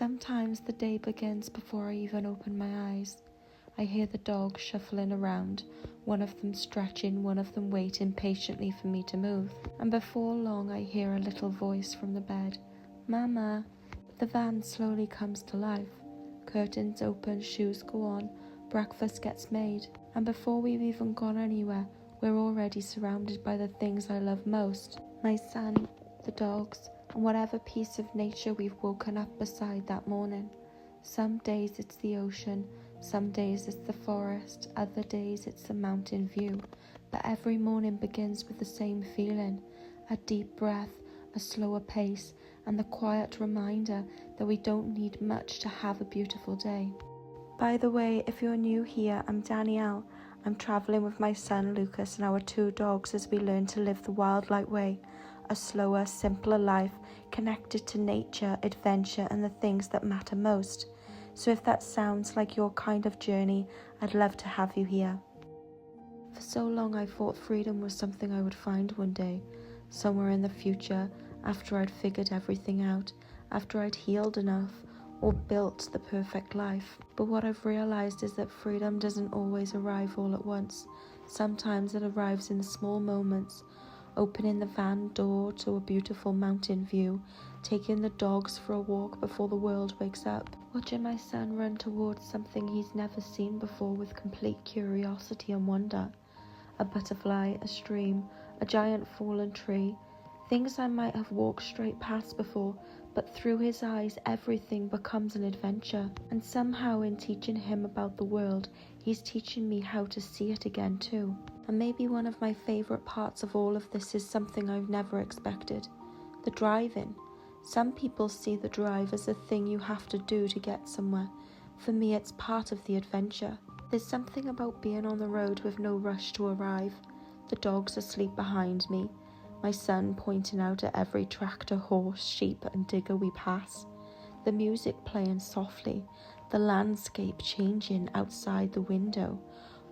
Sometimes the day begins before I even open my eyes. I hear the dogs shuffling around, one of them stretching, one of them waiting patiently for me to move. And before long I hear a little voice from the bed. Mama. The van slowly comes to life. Curtains open, shoes go on, breakfast gets made. And before we've even gone anywhere, we're already surrounded by the things I love most. My son, the dogs, and whatever piece of nature we've woken up beside that morning. Some days it's the ocean, some days it's the forest, other days it's the mountain view. But every morning begins with the same feeling, a deep breath, a slower pace, and the quiet reminder that we don't need much to have a beautiful day. By the way, if you're new here, I'm Danielle. I'm travelling with my son Lucas and our 2 dogs as we learn to live the wildlife way, a slower, simpler life connected to nature, adventure, and the things that matter most. So if that sounds like your kind of journey, I'd love to have you here. For so long I thought freedom was something I would find one day, somewhere in the future, after I'd figured everything out, after I'd healed enough, or built the perfect life. But what I've realized is that freedom doesn't always arrive all at once. Sometimes it arrives in the small moments, opening the van door to a beautiful mountain view, taking the dogs for a walk before the world wakes up, watching my son run towards something he's never seen before with complete curiosity and wonder. A butterfly, a stream, a giant fallen tree, things I might have walked straight past before, but through his eyes everything becomes an adventure. And somehow in teaching him about the world, he's teaching me how to see it again too. And maybe one of my favourite parts of all of this is something I've never expected. The driving. Some people see the drive as a thing you have to do to get somewhere. For me, it's part of the adventure. There's something about being on the road with no rush to arrive. The dogs asleep behind me, my son pointing out at every tractor, horse, sheep and digger we pass. The music playing softly, the landscape changing outside the window.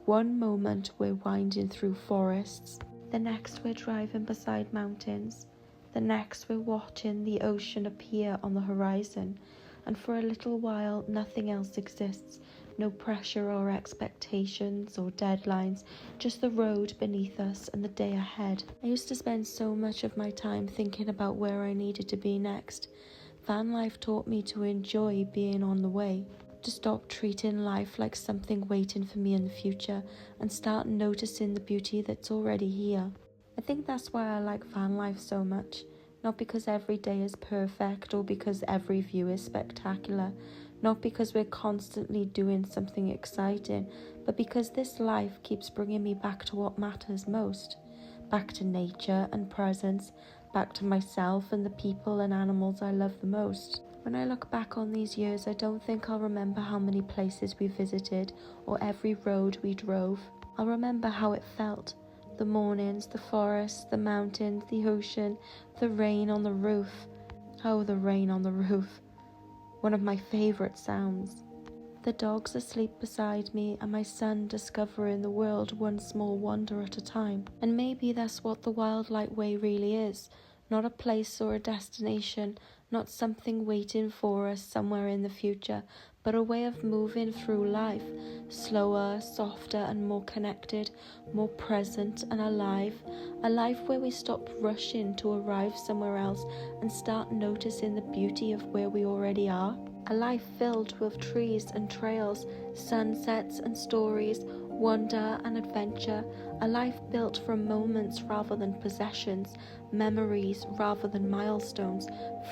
One moment we're winding through forests, the next we're driving beside mountains, the next we're watching the ocean appear on the horizon, and for a little while nothing else exists, no pressure or expectations or deadlines, just the road beneath us and the day ahead. I used to spend so much of my time thinking about where I needed to be next. Van life taught me to enjoy being on the way, to stop treating life like something waiting for me in the future and start noticing the beauty that's already here. I think that's why I like van life so much, not because every day is perfect or because every view is spectacular, not because we're constantly doing something exciting, but because this life keeps bringing me back to what matters most, back to nature and presence, back to myself and the people and animals I love the most. When I look back on these years, I don't think I'll remember how many places we visited or every road we drove. I'll remember how it felt. The mornings, the forests, the mountains, the ocean, the rain on the roof. Oh, the rain on the roof. One of my favourite sounds. The dogs asleep beside me and my son discovering the world one small wonder at a time. And maybe that's what the wildlife way really is. Not a place or a destination, not something waiting for us somewhere in the future, but a way of moving through life, slower, softer and more connected, more present and alive. A life where we stop rushing to arrive somewhere else and start noticing the beauty of where we already are. A life filled with trees and trails, sunsets and stories, wonder and adventure. A life built from moments rather than possessions, memories rather than milestones,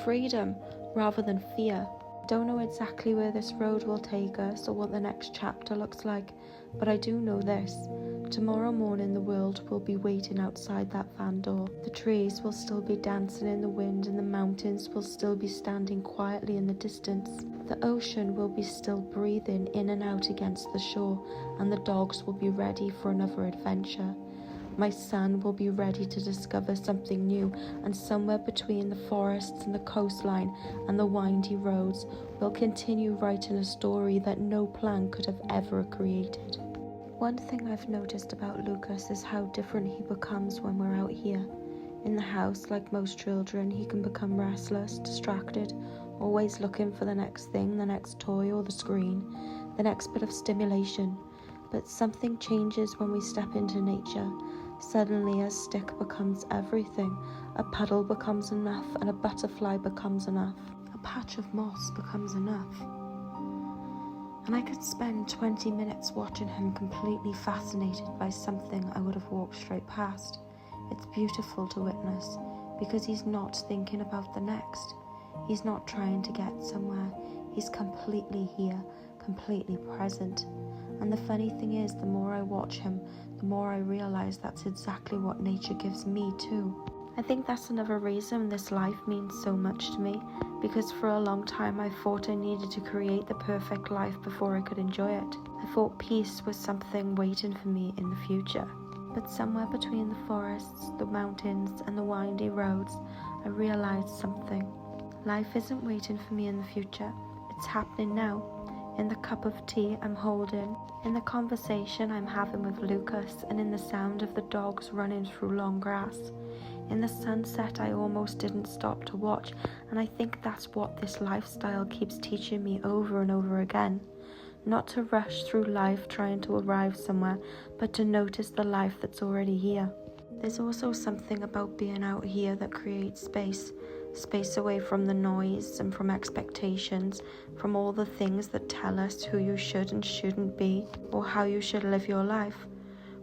freedom rather than fear. Don't know exactly where this road will take us or what the next chapter looks like, but I do know this. Tomorrow morning the world will be waiting outside that van door. The trees will still be dancing in the wind and the mountains will still be standing quietly in the distance. The ocean will be still breathing in and out against the shore, and the dogs will be ready for another adventure. My son will be ready to discover something new, and somewhere between the forests and the coastline and the windy roads, we'll continue writing a story that no plan could have ever created. One thing I've noticed about Lucas is how different he becomes when we're out here. In the house, like most children, he can become restless, distracted, always looking for the next thing, the next toy or the screen, the next bit of stimulation. But something changes when we step into nature. Suddenly a stick becomes everything, a puddle becomes enough, and a butterfly becomes enough. A patch of moss becomes enough. And I could spend 20 minutes watching him completely fascinated by something I would have walked straight past. It's beautiful to witness because he's not thinking about the next. He's not trying to get somewhere. He's completely here, completely present. And the funny thing is, the more I watch him, the more I realize that's exactly what nature gives me too. I think that's another reason this life means so much to me, because for a long time I thought I needed to create the perfect life before I could enjoy it. I thought peace was something waiting for me in the future. But somewhere between the forests, the mountains, and the windy roads, I realized something. Life isn't waiting for me in the future. It's happening now. In the cup of tea I'm holding, in the conversation I'm having with Lucas, and in the sound of the dogs running through long grass. In the sunset I almost didn't stop to watch, and I think that's what this lifestyle keeps teaching me over and over again. Not to rush through life trying to arrive somewhere, but to notice the life that's already here. There's also something about being out here that creates space away from the noise and from expectations, from all the things that tell us who you should and shouldn't be, or how you should live your life.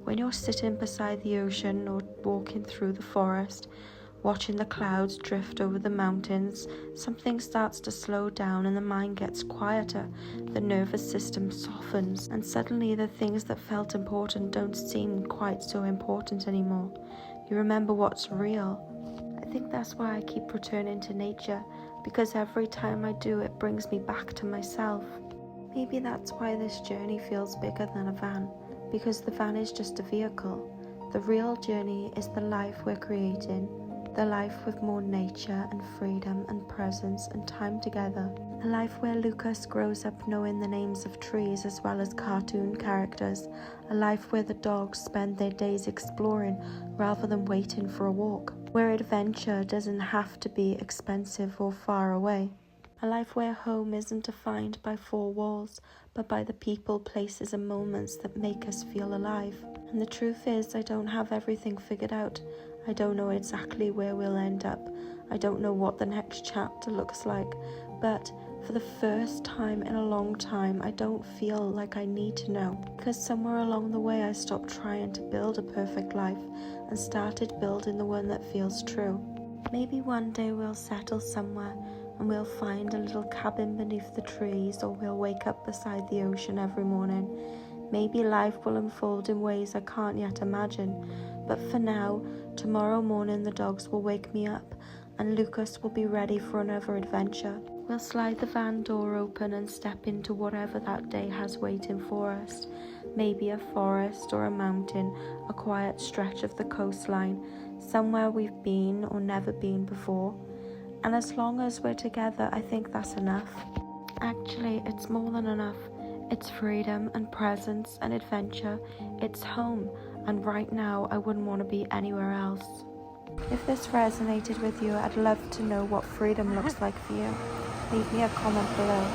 When you're sitting beside the ocean or walking through the forest, watching the clouds drift over the mountains, something starts to slow down and the mind gets quieter, the nervous system softens, and suddenly the things that felt important don't seem quite so important anymore. You remember what's real. I think that's why I keep returning to nature, because every time I do, it brings me back to myself. Maybe that's why this journey feels bigger than a van, because the van is just a vehicle. The real journey is the life we're creating, the life with more nature and freedom and presence and time together. A life where Lucas grows up knowing the names of trees as well as cartoon characters. A life where the dogs spend their days exploring rather than waiting for a walk. Where adventure doesn't have to be expensive or far away. A life where home isn't defined by four walls, but by the people, places and moments that make us feel alive. And the truth is, I don't have everything figured out. I don't know exactly where we'll end up. I don't know what the next chapter looks like. But for the first time in a long time, I don't feel like I need to know. Because somewhere along the way, I stopped trying to build a perfect life and started building the one that feels true. Maybe one day we'll settle somewhere and we'll find a little cabin beneath the trees, or we'll wake up beside the ocean every morning. Maybe life will unfold in ways I can't yet imagine. But for now, tomorrow morning the dogs will wake me up and Lucas will be ready for another adventure. We'll slide the van door open and step into whatever that day has waiting for us. Maybe a forest or a mountain, a quiet stretch of the coastline, somewhere we've been or never been before. And as long as we're together, I think that's enough. Actually, it's more than enough. It's freedom and presence and adventure. It's home. And right now, I wouldn't want to be anywhere else. If this resonated with you, I'd love to know what freedom looks like for you. Leave me a comment below.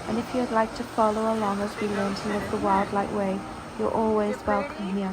And if you'd like to follow along as we learn to live the wildlife way, you're always welcome here.